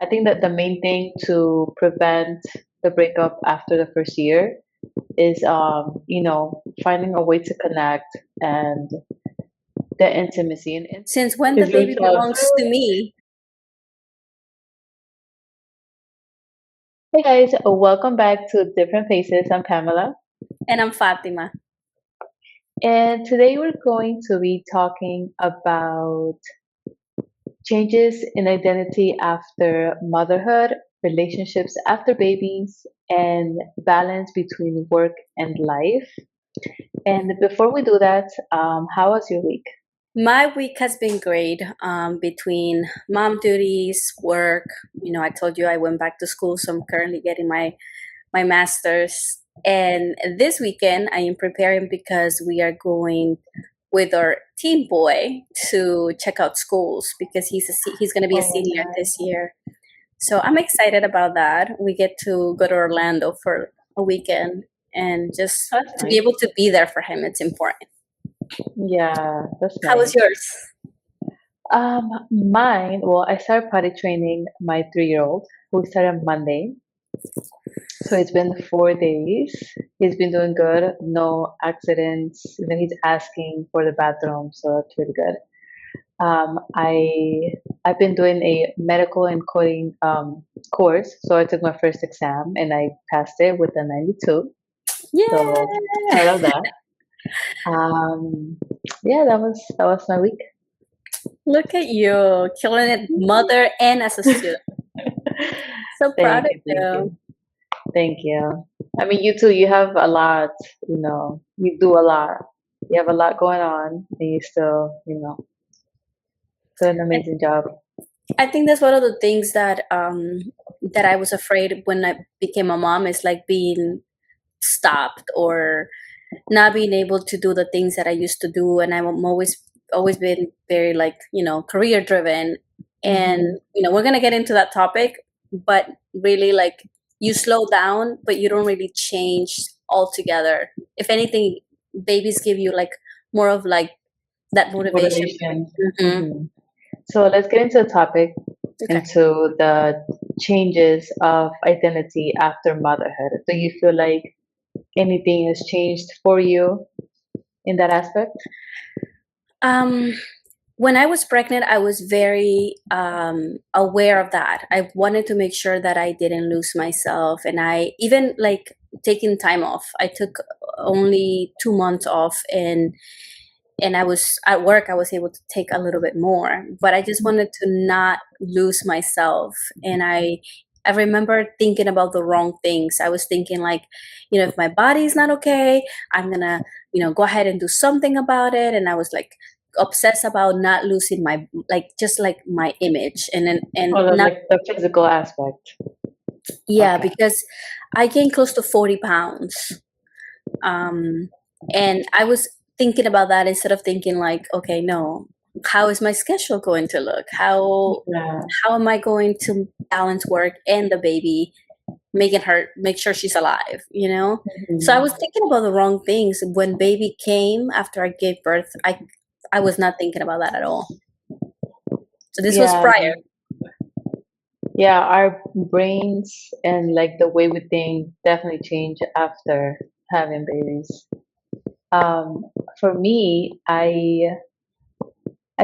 I think that the main thing to prevent the breakup after the first year is, finding a way to connect and the intimacy. And Since when the because you baby felt, belongs to me, hey guys, welcome back to Different Faces. I'm Pamela, and I'm Fatima. and today we're going to be talking about changes in identity after motherhood, relationships after babies, and balance between work and life. And before we do that, how was your week? My week has been great between mom duties, work. I told you I went back to school, so I'm currently getting my master's. And this weekend, I am preparing because we are going with our teen boy to check out schools because he's going to be a Oh, senior this nice. year. So I'm excited about that. We get to go to Orlando for a weekend and just That's to be nice. able to be there for him. It's important. Yeah, that's How was nice. yours? Mine, well, I started potty training my 3-year-old who started Monday. So it's been 4 days. He's been doing good, no accidents. He's asking for the bathroom, so that's really good. I've been doing a medical and coding course, so I took my first exam and I passed it with a 92. So Yeah. I love that. Um, yeah, that was my week. Look at you, killing it, mother and as a student. So proud Thank of you, thank you. you, thank you. I mean, you too. You have a lot. You do a lot. You have a lot going on, and you still, do an And amazing job. I think that's one of the things that I was afraid when I became a mom is like being stopped or not being able to do the things that I used to do. And I'm always been very like, career driven. And, Hmm. we're gonna get into that topic, but really like you slow down, but you don't really change altogether. If anything, babies give you like more of like that motivation. Motivation. Hmm. Hmm. So let's get into the topic, Okay. into the changes of identity after motherhood. Do you feel like anything has changed for you in that aspect? Um, when I was pregnant, I was very aware of that. I wanted to make sure that I didn't lose myself, and I even like taking time off. I took only 2 months off, and I was at work. I was able to take a little bit more, but I just wanted to not lose myself. And I remember thinking about the wrong things. I was thinking like, if my body is not okay, I'm gonna, go ahead and do something about it. And I was like obsessed about not losing my like just like my image and Or not. like the physical aspect? Yeah, Okay. because I gained close to 40 pounds. um and I was thinking about that instead of thinking like, okay, no, how is my schedule going to look, Yeah. how am I going to balance work and the baby, make sure she's alive, so I was Mhm. thinking about the wrong things. When baby came after I gave birth, I was not thinking about that at all. So this was Yeah. prior. Yeah, our brains and like the way we think definitely change after having babies. Um, for me, I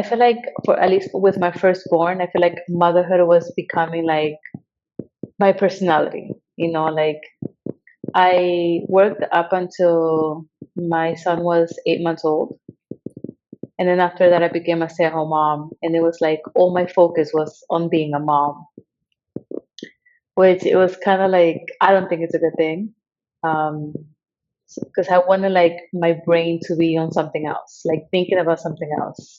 feel like for at least with my firstborn, I feel like motherhood was becoming like my personality. Like I worked up until my son was 8 months old, and then after that, I became a stay-at-home mom, and it was like all my focus was on being a mom, which it was kind of like I don't think it's a good thing. Um, because I wanted like my brain to be on something else, like thinking about something else.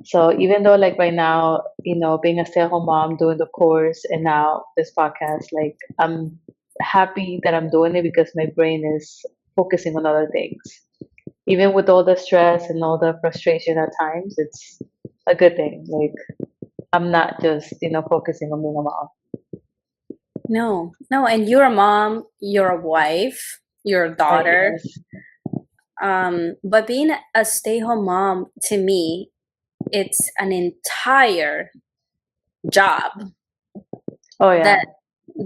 So even though like right now, being a stay-at-home mom, doing the course, and now this podcast, like I'm happy that I'm doing it because my brain is focusing on other things. Even with all the stress and all the frustration at times, it's a good thing. Like I'm not just, focusing on being a mom. No, no, and you're a mom, you're a wife, you're a daughter. Yes. But being a stay-home mom, to me, it's an entire job. Oh that yeah.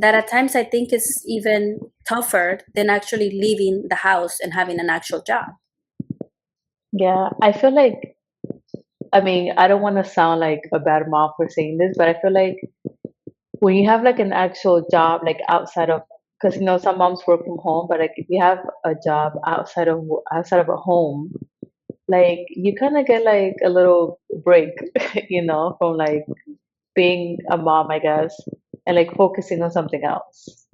that at times I think is even tougher than actually leaving the house and having an actual job. Yeah. I feel like, I mean, I don't want to sound like a bad mom for saying this, but I feel like when you have like an actual job, like outside of, because you know some moms work from home, but like if you have a job outside of a home, like you kind of get like a little break, you know, from like being a mom, I guess, and like focusing on something else.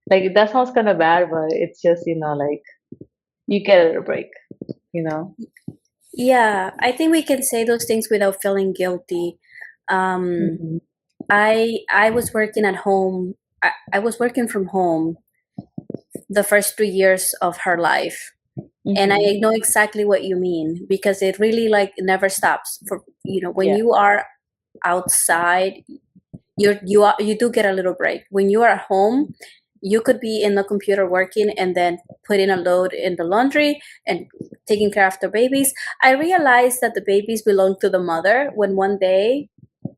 Like that sounds kind of bad, but it's just, you know, like you get a little break, you know. Yeah, I think we can say those things without feeling guilty. Um, Hmm. I was working at home. I was working from home the first 3 years of her life, and I Hmm. know exactly what you mean because it really like never stops. For when Yeah. you are outside, you do get a little break. When you are at home, you could be in the computer working and then putting a load in the laundry and taking care of the babies. I realized that the babies belong to the mother when one day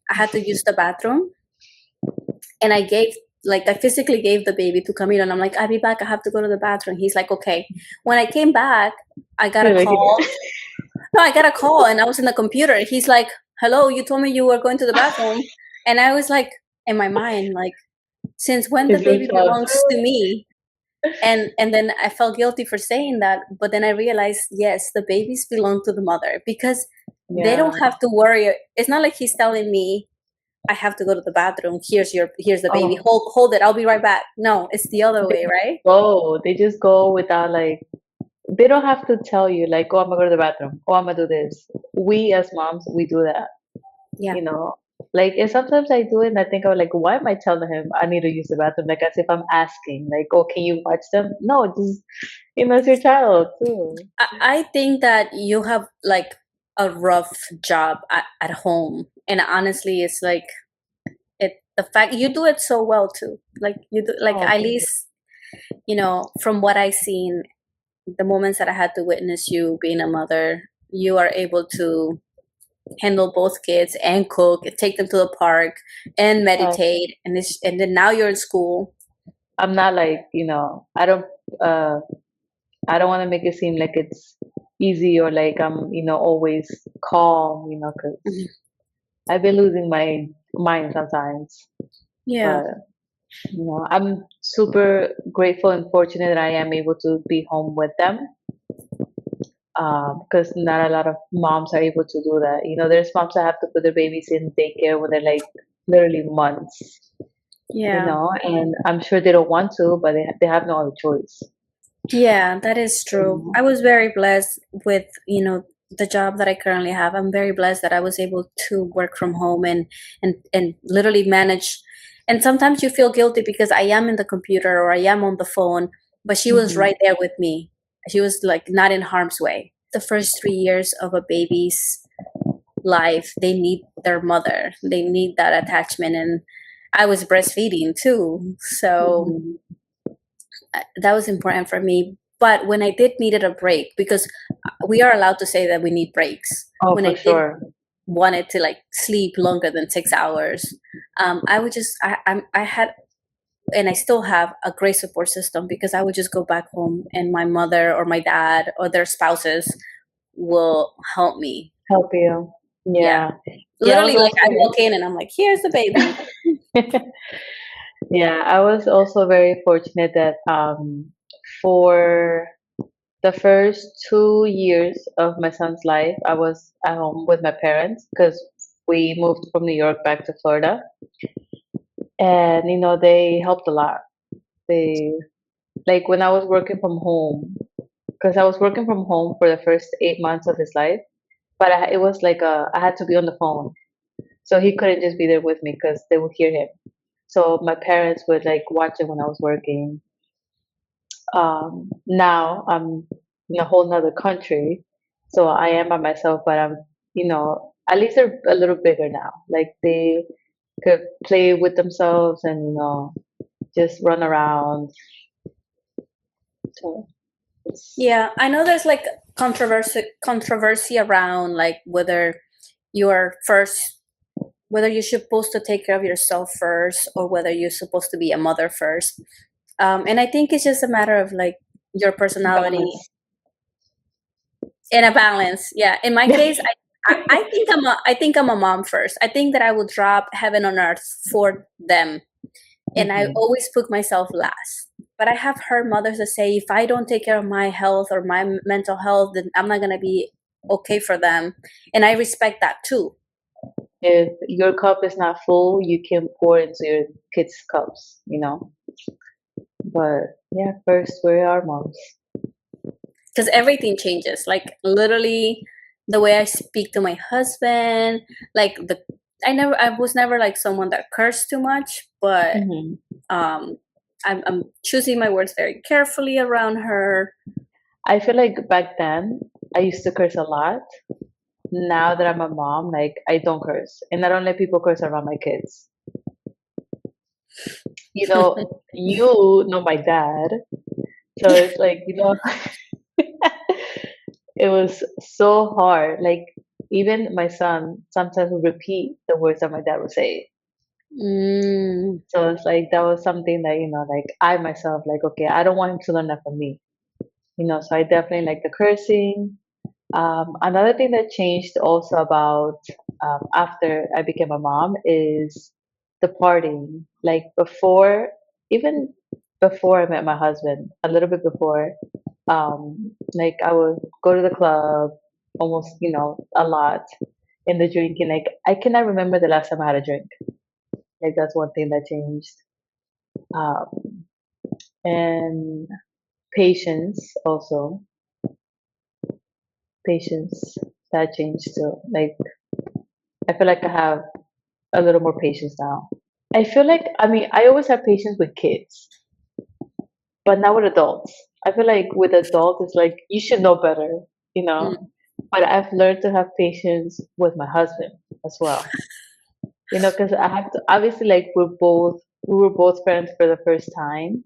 I had to use the bathroom and I physically gave the baby to Camilo and I'm like, I'll be back. I have to go to the bathroom. He's like, okay. When I came back, I got a You're like, call. No, I got a call and I was in the computer. He's like, hello, you told me you were going to the bathroom. And I was like, in my mind, like, since when the it's your baby child. belongs to me? And then I felt guilty for saying that, but then I realized, yes, the babies belong to the mother because they don't Yeah. have to worry. It's not like he's telling me I have to go to the bathroom. Here's the baby. Oh, Hold it. I'll be right back. No, it's the other they way, right? go. They just go without like. They don't have to tell you like, oh, I'm gonna go to the bathroom. Oh, I'm gonna do this. We as moms, we do that. Yeah. You know, like and sometimes I do it and I think I'm like, why am I telling him I need to use the bathroom? Like as if I'm asking, like, oh, can you watch them? No, just it's your child too. I think that you have like a rough job at home, and honestly, it's like the fact you do it so well too. Like you do, like Oh, at thank you. least from what I seen, the moments that I had to witness you being a mother, you are able to handle both kids and cook, and take them to the park, and Uh, meditate, and then now you're in school. I'm not like uh I don't want to make it seem like it's easy or like I'm always calm, because Mhm. I've been losing my mind sometimes. Yeah. But I'm super grateful and fortunate that I am able to be home with them. Because not a lot of moms are able to do that. There's moms that have to put their babies in daycare when they're like literally months. Yeah. And I'm sure they don't want to, but they have no other choice. Yeah, that is true. You I was very blessed with, the job that I currently have. I'm very blessed that I was able to work from home and literally manage. And sometimes you feel guilty because I am in the computer or I am on the phone, but she was hmm right there with me. She was like not in harm's way. The first 3 years of a baby's life, they need their mother. They need that attachment, and I was breastfeeding too. So hmm that was important for me. But when I did needed a break, because we are allowed to say that we need breaks. Oh, When for I did sure. wanted to like sleep longer than 6 hours, I would just I had and I still have a great support system because I would just go back home and my mother or my dad or their spouses will help me. Help you. Yeah, Yeah. Yeah, I was literally, like also I walk in and I'm like, "Here's the baby." yeah, I was also very fortunate that for the first 2 years of my son's life, I was at home with my parents because we moved from New York back to Florida. And they helped a lot. They like when I was working from home, because I was working from home for the first 8 months of his life, but it was like I had to be on the phone, so he couldn't just be there with me because they would hear him. So my parents would like watch it when I was working. Now I'm in a whole nother country, so I am by myself, but at least they're a little bigger now. Like they could play with themselves and just run around. So it's Yeah, I know there's like controversy around like whether your first whether you're supposed to take care of yourself first or whether you're supposed to be a mother first. And I think it's just a matter of like your personality Balance. in a balance. Yeah. In my case, I think I think I'm a mom first. I think that I would drop heaven on earth for them, and I Mhm. always put myself last. But I have heard mothers that say, if I don't take care of my health or my mental health, then I'm not gonna be okay for them, and I respect that too. If your cup is not full, you can pour into your kids' cups, you know. But yeah, first we are moms. Because everything changes. Like literally, the way I speak to my husband, like I was never like someone that cursed too much, but Hmm. um, I'm choosing my words very carefully around her. I feel like back then I used to curse a lot. Now that I'm a mom, like I don't curse, and I don't let people curse around my kids. You know, you know my dad, so it's like it was so hard. Like even my son sometimes would repeat the words that my dad would say. Mm, So it's like that was something that like I myself like okay, I don't want him to learn that from me. So I definitely like the cursing. Another thing that changed also about after I became a mom is the partying. Like before, even before I met my husband, a little bit before, like I would go to the club almost, a lot in the drinking. Like I cannot remember the last time I had a drink. Like that's one thing that changed. Um, and patience also, patience that changed too. Like I feel like I have a little more patience now. I feel like, I mean, I always have patience with kids, but not with adults. I feel like with adults, it's like you should know better, you know. mm. But I've learned to have patience with my husband as well, because I have to. Obviously, like we were both parents for the first time,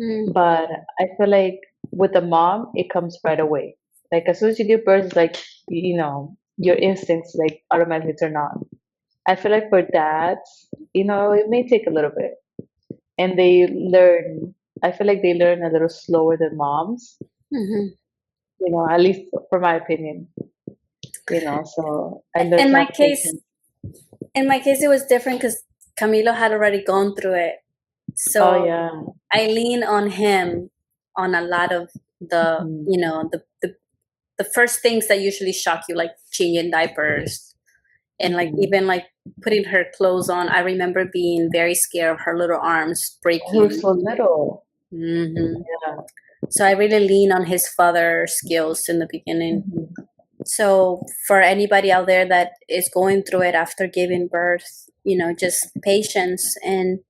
Mm. but I feel like with the mom, it comes right away. Like as soon as you give birth, it's like your instincts like automatically turn on. I feel like for dads, it may take a little bit. And they learn, I feel like they learn a little slower than moms, Hmm. at least for my opinion, so I learned In to my have case, patience. it was different because Camilo had already gone through it. Oh, So yeah. I lean on him on a lot of the, Mhm. the first things that usually shock you, like changing diapers and like Mhm. even like putting her clothes on. I remember being very scared of her little arms He was breaking. so little. Hmm. Yeah. So I really lean on his father skills in the beginning. Mhm. So for anybody out there that is going through it after giving birth, just patience and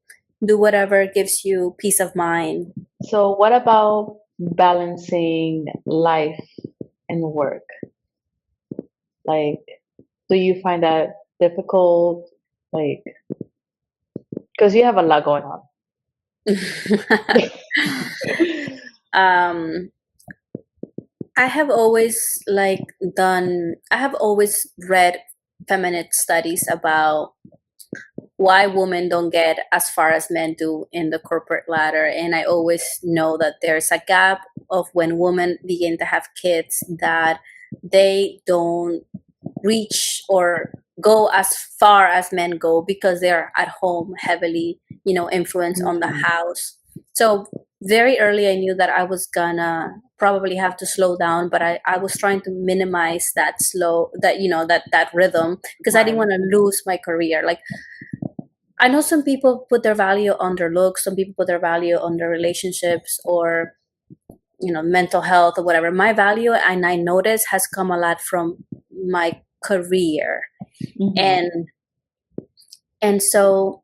do whatever gives you peace of mind. So, what about balancing life and work? Like, do you find that difficult? Like, because you have a lot going on. um I have always I have always read feminist studies about why women don't get as far as men do in the corporate ladder, and I always know that there's a gap of when women begin to have kids that they don't reach or go as far as men go because they're at home heavily, influence on the Mhm. house. So very early I knew that I was gonna probably have to slow down, but I was trying to minimize that rhythm because I didn't Right. want to lose my career. Like I know some people put their value on their looks, some people put their value on their relationships or mental health or whatever. My value, and I notice, has come a lot from my career. Mhm. And and so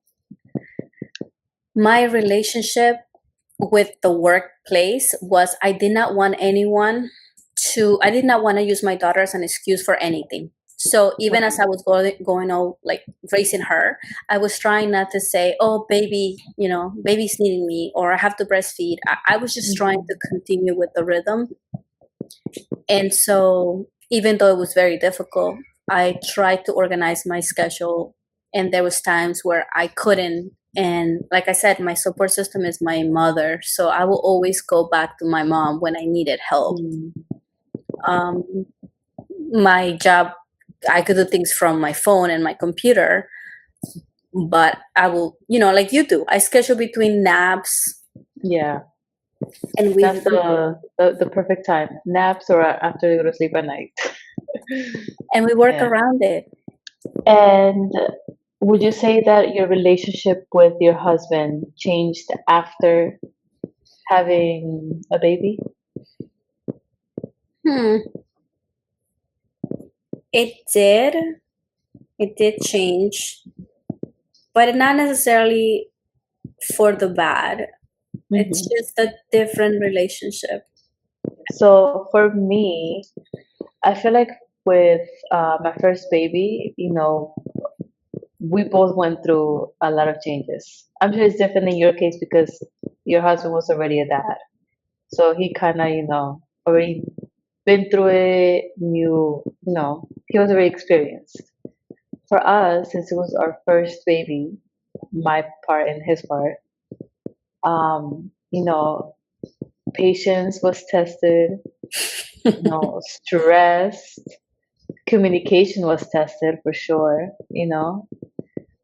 my relationship with the workplace was I did not want to use my daughter as an excuse for anything. So even as I was going on, like raising her, I was trying not to say, oh baby, baby's needing me or I have to breastfeed. I was just trying to Mhm. continue with the rhythm. And so even though it was very difficult, I tried to organize my schedule and there was times where I couldn't. And like I said, my support system is my mother, so I will always go back to my mom when I needed help. Mm. Um, my job, I could do things from my phone and my computer, but I will, like you do, I schedule between naps, Yeah, and that's the perfect time. Naps or after you go to sleep at night. we work Yeah. around it. And would you say that your relationship with your husband changed after having a baby? Hmm. It did. It did change, but not necessarily for the bad. It's Hmm. just a different relationship. So for me, I feel like with my first baby, we both went through a lot of changes. I'm sure it's different in your case because your husband was already a dad. So he kind of, already been through it, he was already experienced. For us, since it was our first baby, my part and his part, um, you know, patience was tested, stress, communication was tested for sure,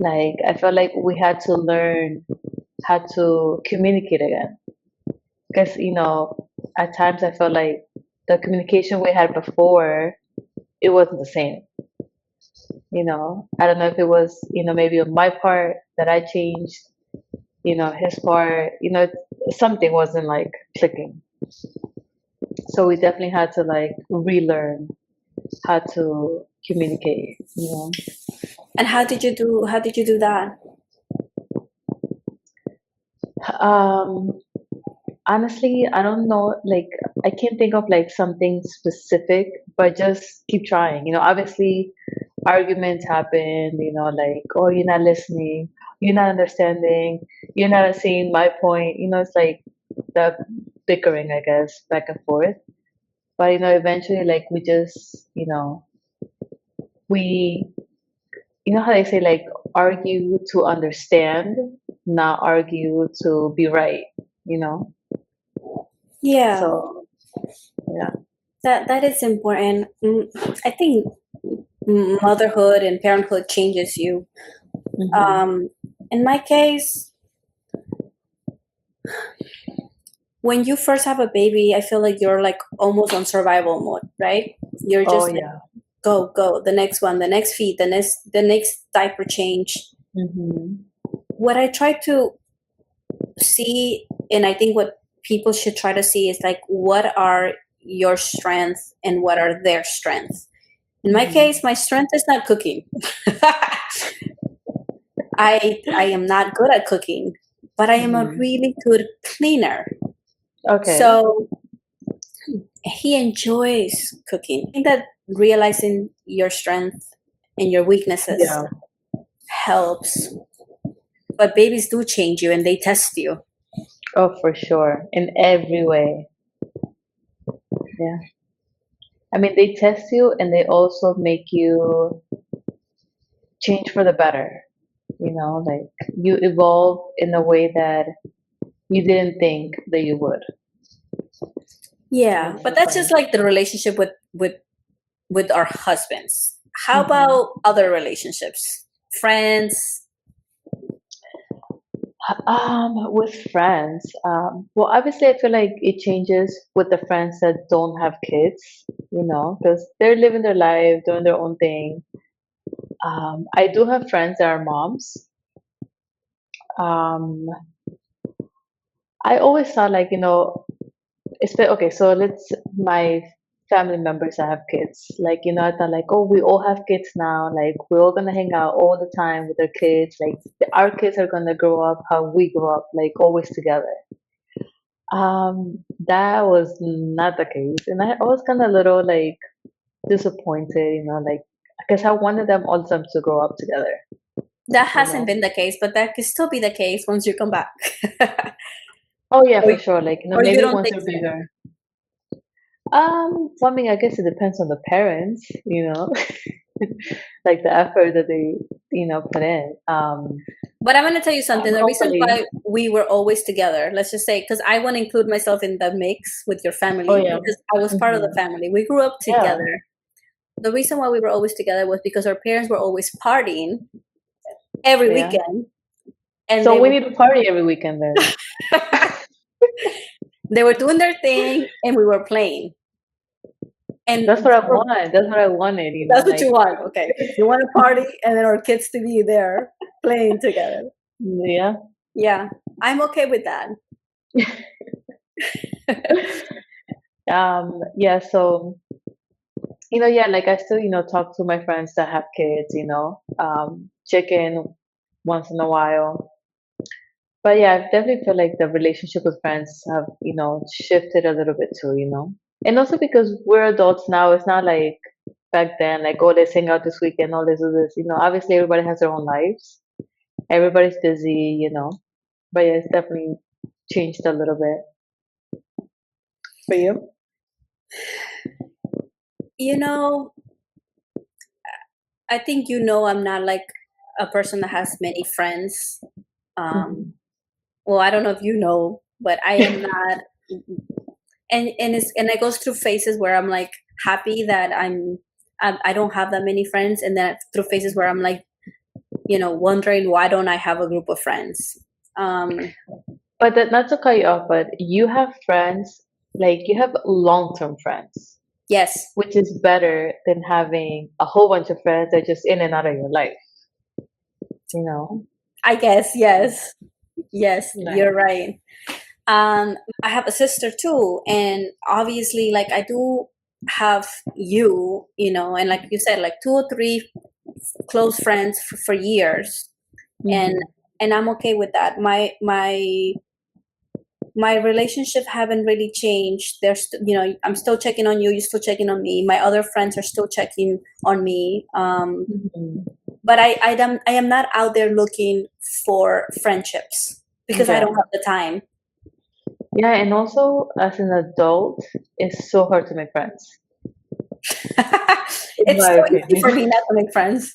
like I felt like we had to learn how to communicate again. Because, at times I felt like the communication we had before, it wasn't the same. I don't know if it was, maybe on my part that I changed, his part, something wasn't like clicking. So we definitely had to like relearn how to communicate. And how did you do that? Um, Honestly, I don't know, like I can't think of like something specific, but just keep trying. Obviously arguments happen, like, oh, you're not listening, you're not understanding, you're not seeing my point. It's like the bickering, I guess, back and forth. But eventually, like we just, we, how they say, like, argue to understand, not argue to be right, you know? Yeah, So, yeah. that is important. I think motherhood and parenthood changes you. Hmm. Um, in my case, when you first have a baby, I feel like you're like almost on survival mode, right? You're Oh, just like yeah. go, go, the next one, the next feed, the next diaper change. Hmm. What I try to see, and I think what people should try to see is like what are your strengths and what are their strengths. In my case, Hmm. my strength is not cooking. I am not good at cooking, but I am a Hmm. really good cleaner. Okay. So he enjoys cooking. I think that realizing your strength and your weaknesses Yeah. helps. But babies do change you and they test you. Oh, for sure. In every way. Yeah. I mean, they test you and they also make you change for the better. Like you evolve in a way that you didn't think that you would. Yeah, It's but so that's funny. just like the relationship with our husbands. How Hmm. about other relationships? Friends? With friends, well, obviously, I feel like it changes with the friends that don't have kids, because they're living their life, doing their own thing. I do have friends that are moms. Um, I always thought like, okay, so my family members that have kids, like, I thought like, oh, we all have kids now, like, we're all gonna hang out all the time with our kids, like, our kids are gonna grow up how we grew up, like, always together. That was not the case, and I was kind of a little like disappointed, like, because I wanted them all of them to grow up together, That you hasn't know. been the case, but that could still be the case once you come back. Oh yeah, or, for sure. Like, or you maybe don't once think they're so? bigger. Well, I mean, I guess it depends on the parents, like the effort that they put in. But I'm going to tell you something. The reason Hopefully. why we were always together, let's just say, because I want to include myself in the mix with your Oh family yeah. because I was part of the Hmm. family. We grew up Yeah. together. The reason why we were always together was because our parents were always partying every Yeah. weekend, and So we need to party every weekend then. they were doing their thing, and we were playing. And That's what I want. That's what I wanted. that's what Like you want, okay? You want to party, and then our kids to be there playing together. yeah. Yeah, I'm okay with that. Yeah. So yeah, like I still talk to my friends that have kids. Check in once in a while. But yeah, I definitely feel like the relationship with friends have, shifted a little bit too. And also because we're adults now, it's not like back then, like, oh, let's hang out this weekend, oh, let's do this. Obviously everybody has their own lives. Everybody's busy. But yeah, it's definitely changed a little bit for you. You know, I think I'm not like a person that has many friends. Um, Mhm. well, I don't know if you know, but I am not. And it goes through phases where I'm like happy that I don't have that many friends, and then through phases where I'm like wondering why don't I have a group of friends. Um, But not to cut you off, but you have friends, like you have long-term friends, yes, which is better than having a whole bunch of friends that are just in and out of your life, you know? I guess yes, yes, you're Nice. right. I have a sister too, and obviously, like I do have and like you said, like two or three close friends for years, and Hmm. I'm okay with that. My relationship haven't really changed. I'm still checking on you. You're still checking on me. My other friends are still checking on me. Hmm. But I am not out there looking for friendships because I Yeah. don't have the time. Yeah, and also as an adult, it's so hard to make friends, in It's my so easy opinion. for me not to make friends.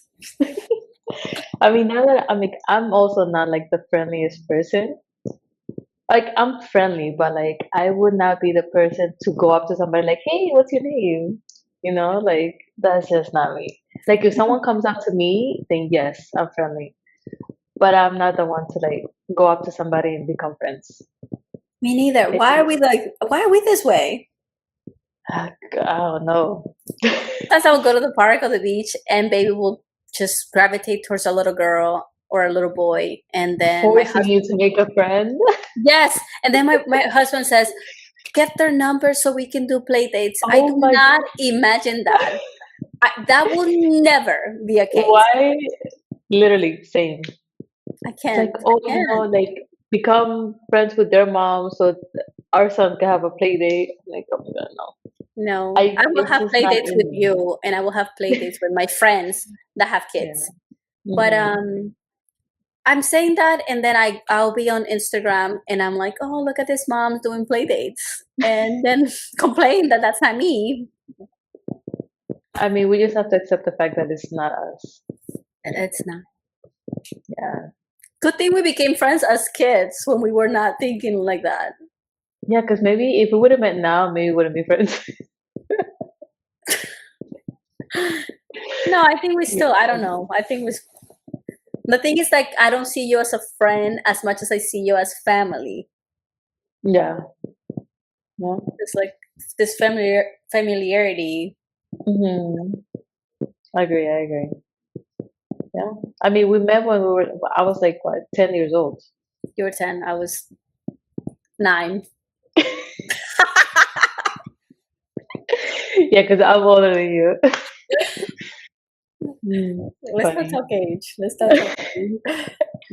I mean, now that I'm also not like the friendliest person. Like I'm friendly, but like I would not be the person to go up to somebody like, "Hey, what's your name?" Like that's just not me. Like if someone comes up to me, then yes, I'm friendly. But I'm not the one to like go up to somebody and become friends. Me neither. It's just, Why are we this way? I don't know. Sometimes I will go to the park or the beach and baby will just gravitate towards a little girl or a little boy. And then my Forcing husband, you to make a friend. yes. And then my husband says, get their number so we can do play dates. I do Oh my not God. imagine that. That will never be a case. Why? Literally, same. I It's like, can't. oh, I can't. like become friends with their mom so our son can have a play date. I'm like, oh my God, no. No, I will It's have just play not dates with in me. you and I will have play dates with my friends that have Yeah. kids. But Hmm. I'm saying that, and then I'll be on Instagram, and I'm like, oh, look at this mom's doing play dates, and then complain that that's not me. I mean, we just have to accept the fact that it's not us. It's not. Yeah. Good thing we became friends as kids when we were not thinking like that. Yeah, because maybe if we would have met now, maybe we wouldn't be friends. No, I think we Yeah. still. I don't know. I think we. The thing is, like, I don't see you as a friend as much as I see you as family. Yeah. Yeah. It's like this familiarity. Hmm. I agree. I agree. Yeah. I mean, we met when I was like, what, 10 years old. You were 10. I was 9. Yeah, because I'm older than you. Mm, Let's not funny. talk age. Let's not talk age.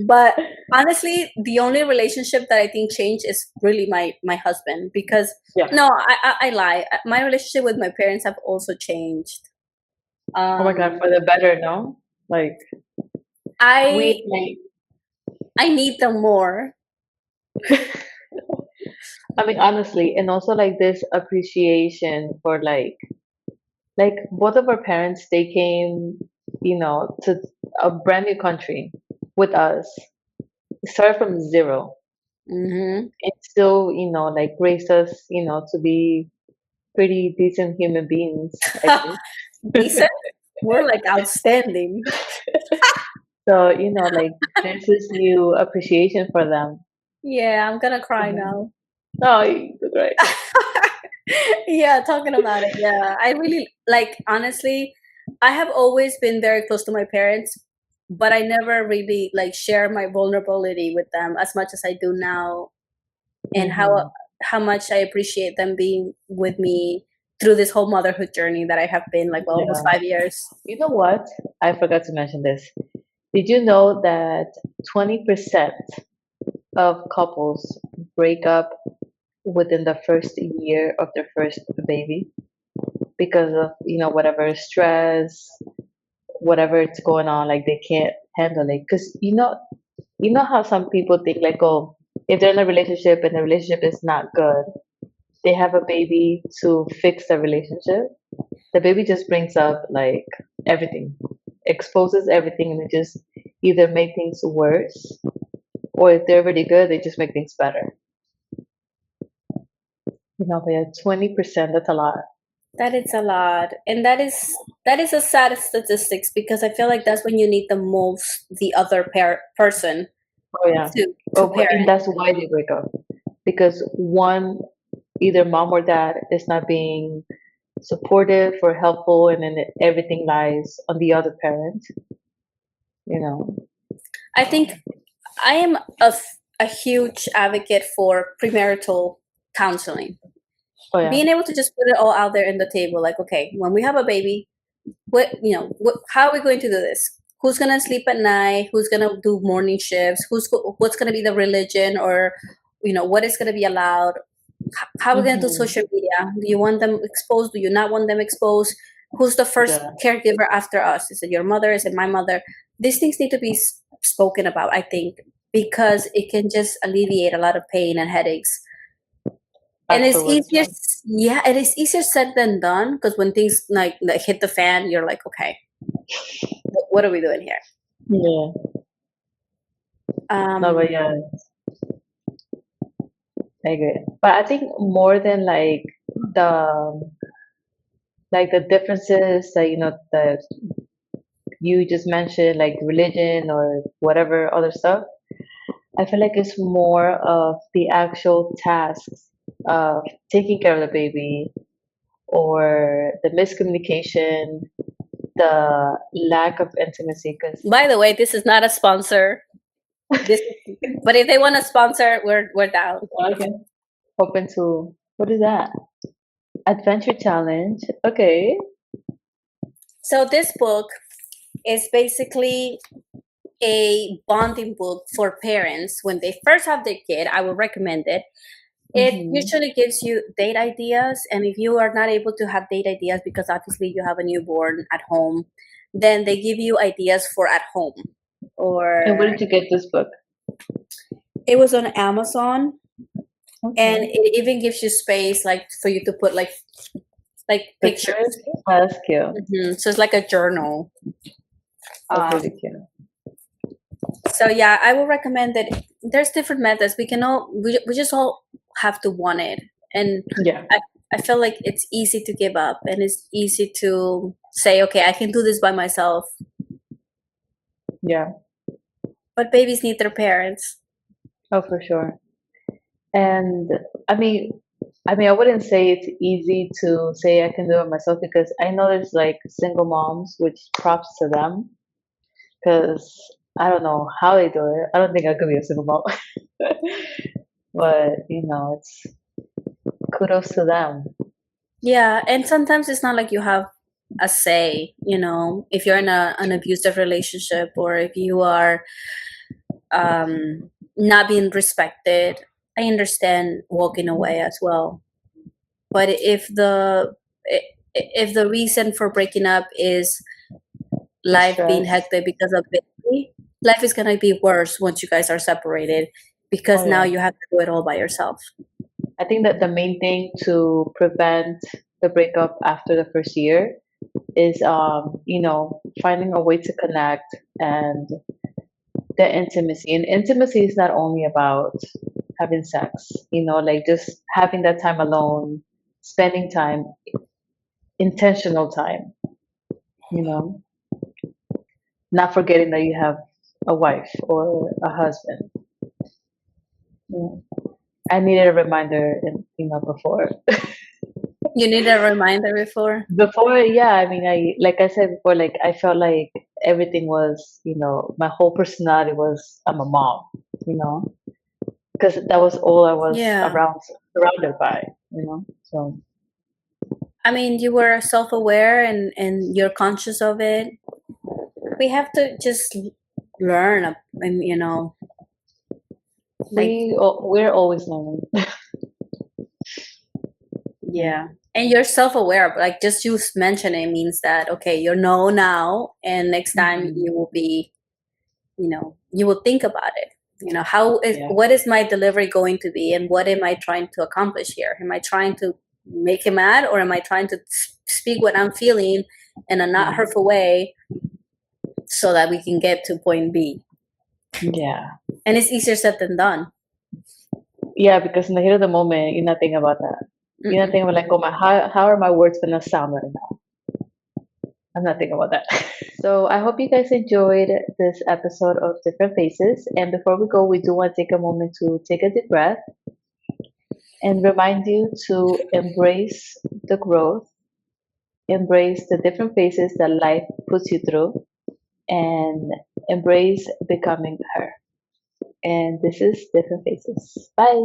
But honestly, the only relationship that I think changed is really my husband because Yeah. no, I lie. My relationship with my parents have also changed. Oh my God, Um, for the better, no? Like, we, I like, I need them more. I mean, honestly, and also like this appreciation for like both of our parents, they came, to a brand new country with us, started from zero, Mm-hmm. and still, like raised us, to be pretty decent human beings, I think. Decent. We're like outstanding. So, like there's this new appreciation for them. Yeah, I'm gonna cry Yeah. now. Oh, that's right. Yeah, talking about it. Yeah, I really like, honestly, I have always been very close to my parents, but I never really like share my vulnerability with them as much as I do now, and Hmm. how much I appreciate them being with me through this whole motherhood journey that I have been like almost Yeah. 5 years. You know what? I forgot to mention this. Did you know that 20% of couples break up within the first year of their first baby because of, whatever stress, whatever it's going on, like they can't handle it. Because, you know how some people think like, oh, if they're in a relationship and the relationship is not good, they have a baby to fix the relationship. The baby just brings up like everything, exposes everything, and it just either make things worse, or if they're really good, they just make things better. But yeah, 20%, that's a lot. That is a lot, and that is a sad statistics because I feel like that's when you need the most the other person Oh yeah. to Oh, and parent. that's why they break up. Because one, either mom or dad is not being supportive or helpful, and then everything lies on the other parent, you know. I think I am a huge advocate for premarital counseling. Oh yeah. Being able to just put it all out there in the table, like, okay, when we have a baby, how are we going to do this? Who's gonna sleep at night? Who's gonna do morning shifts? What's gonna be the religion, or what is gonna be allowed? How are we gonna do Hmm. social media? Do you want them exposed? Do you not want them exposed? Who's the first Yeah, caregiver after us? Is it your mother? Is it my mother? These things need to be spoken about, I think, because it can just alleviate a lot of pain and headaches. And it's afterwards, easier, right? yeah, it is easier said than done because when things like hit the fan, you're like, okay, what are we doing here? Yeah. No, Um, but yeah, I agree. But I think more than the the differences that that you just mentioned, like religion or whatever other stuff, I feel like it's more of the actual tasks of taking care of the baby, or the miscommunication, the lack of intimacy. Because by the way, this is not a sponsor. This, but if they want to sponsor, we're down. okay, open to what is that? Adventure challenge. Okay. So this book is basically a bonding book for parents when they first have their kid. I would recommend it. It Hmm. usually gives you date ideas, and if you are not able to have date ideas because obviously you have a newborn at home, then they give you ideas for at home. And where Or did you get this book? it was on Amazon, and Okay. it even gives you space like for you to put like pictures. Pictures? Oh, that's cute. So it's like a journal. That's Um, really cute. so yeah, I will recommend that. There's different methods. We just all have to want it, and Yeah. I I feel like it's easy to give up, and it's easy to say, okay, I can do this by myself. Yeah. But babies need their parents. Oh, for sure. And I mean, I wouldn't say it's easy to say I can do it myself, because I know there's like single moms, which props to them, because I don't know how they do it. I don't think I could be a single mom. But, it's kudos to them. Yeah, and sometimes it's not like you have a say. If you're in an abusive relationship, or if you are not being respected, I understand walking away as well. But if the reason for breaking up is The life being stress. hectic because of baby, life is gonna be worse once you guys are separated Oh, because now yeah. you have to do it all by yourself. I think that the main thing to prevent the breakup after the first year is finding a way to connect and the intimacy. And intimacy is not only about having sex, like just having that time alone, spending time, intentional time, you know, not forgetting that you have a wife or a husband. You I needed a reminder, before. You need a reminder before. Before, yeah, I mean, like I said before, like I felt like everything was, my whole personality was I'm a mom, you know, because that was all I was Yeah. surrounded by, you know. So I mean, you were self-aware and you're conscious of it. We have to just learn, and like, we're always learning. yeah. And you're self-aware, but like just you mentioning means that okay, you know now, and next time Hmm. you will be, you will think about it. Yeah. What is my delivery going to be, and what am I trying to accomplish here? Am I trying to make him mad, or am I trying to speak what I'm feeling in a not Mhm. hurtful way so that we can get to point B? Yeah. And it's easier said than done. Yeah, because in the heat of the moment, you're not thinking about that. You're not Mm-mm. thinking about like, oh my, how are my words gonna sound right now? I'm not thinking about that. So I hope you guys enjoyed this episode of Different Faces. And before we go, we do want to take a moment to take a deep breath and remind you to embrace the growth, embrace the different phases that life puts you through, and embrace becoming her. And this is Different Faces. Bye.